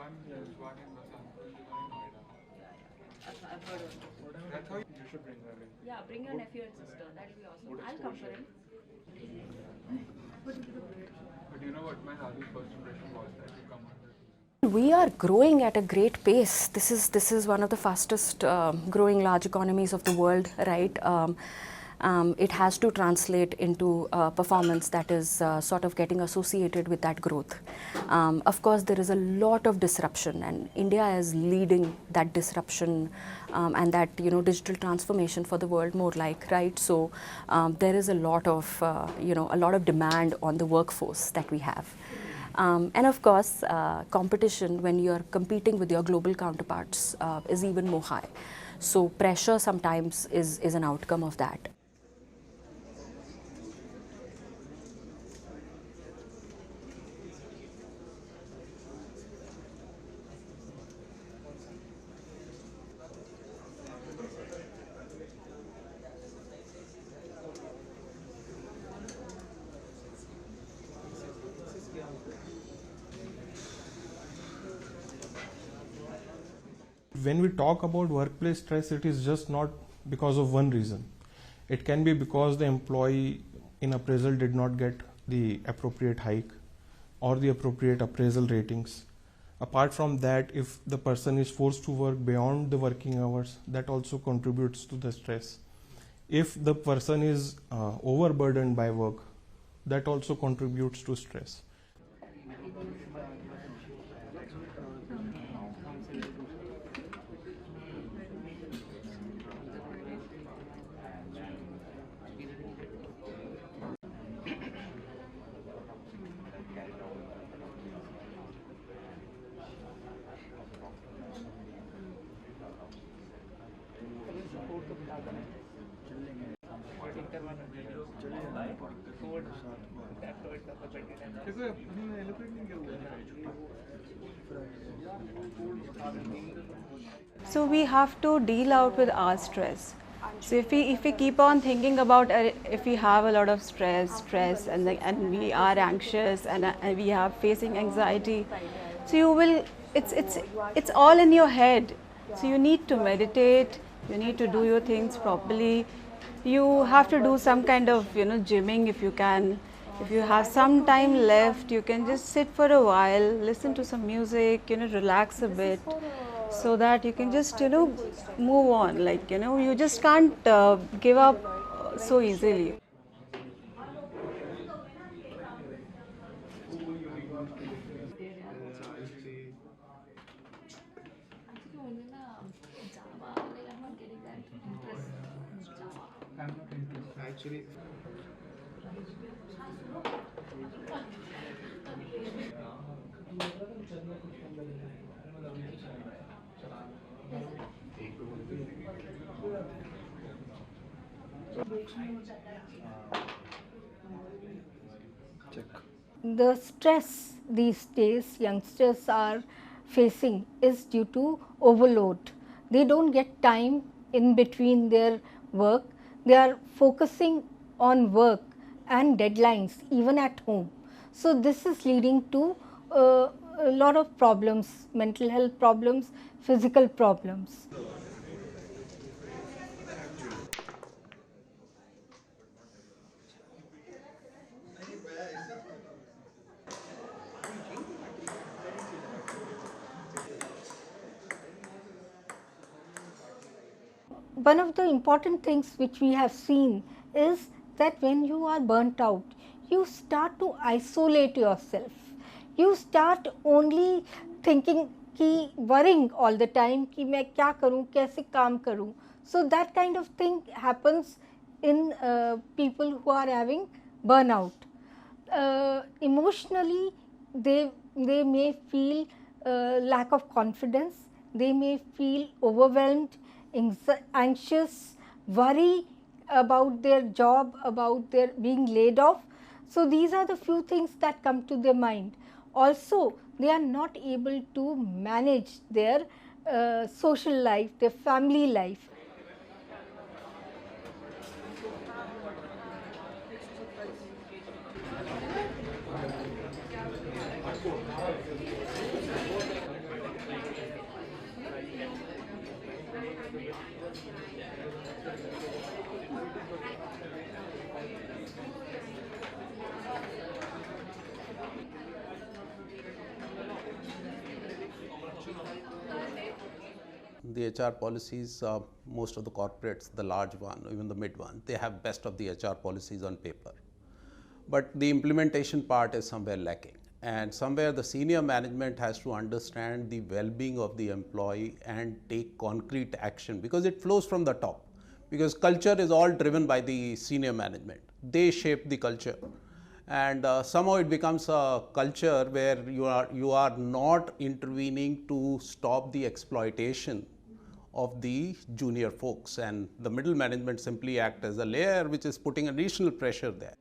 there's one in Vasanthpur, there's one in Noida. I've heard of it. That's how you should bring her in. Yeah, bring your nephew and sister. That'll be awesome. I'll come for him. But you know what my Haru's first impression was that you come on with. We are growing at a great pace. This is one of the fastest growing large economies of the world, right? It has to translate into performance that is sort of getting associated with that growth. Of course, there is a lot of disruption, and India is leading that disruption and that digital transformation for the world more like, right? So there is a lot of demand on the workforce that we have. And of course, competition when you are competing with your global counterparts is even more high. So pressure sometimes is an outcome of that. When we talk about workplace stress, it is just not because of one reason. It can be because the employee in appraisal did not get the appropriate hike or the appropriate appraisal ratings. Apart from that, if the person is forced to work beyond the working hours, that also contributes to the stress. If the person is overburdened by work, that also contributes to stress. So we have to deal out with our stress. So if we keep on thinking about if we have a lot of stress and we are anxious and we are facing anxiety, so you will it's all in your head. So you need to meditate. You need to do your things properly. You have to do some kind of gymming if you can. If you have some time left, you can just sit for a while, listen to some music, relax a bit, so that you can just move on. Like you just can't give up so easily. Actually, The stress these days youngsters are facing is due to overload. They don't get time in between their work. They are focusing on work and deadlines even at home. So this is leading to a lot of problems, mental health problems, physical problems. One of the important things which we have seen is that when you are burnt out, you start to isolate yourself. You start only thinking worrying all the time कि मैं क्या करूँ, कैसे काम करूँ. So that kind of thing happens in people who are having burnout. Emotionally, they may feel lack of confidence. They may feel overwhelmed, anxious, worry about their job, about their being laid off. So these are the few things that come to their mind. Also, they are not able to manage their social life, their family life. The HR policies, most of the corporates, the large one, even the mid one, they have best of the HR policies on paper. But the implementation part is somewhere lacking. And somewhere the senior management has to understand the well-being of the employee and take concrete action, because it flows from the top. Because culture is all driven by the senior management. They shape the culture. And somehow it becomes a culture where you are not intervening to stop the exploitation of the junior folks, and the middle management simply act as a layer which is putting additional pressure there.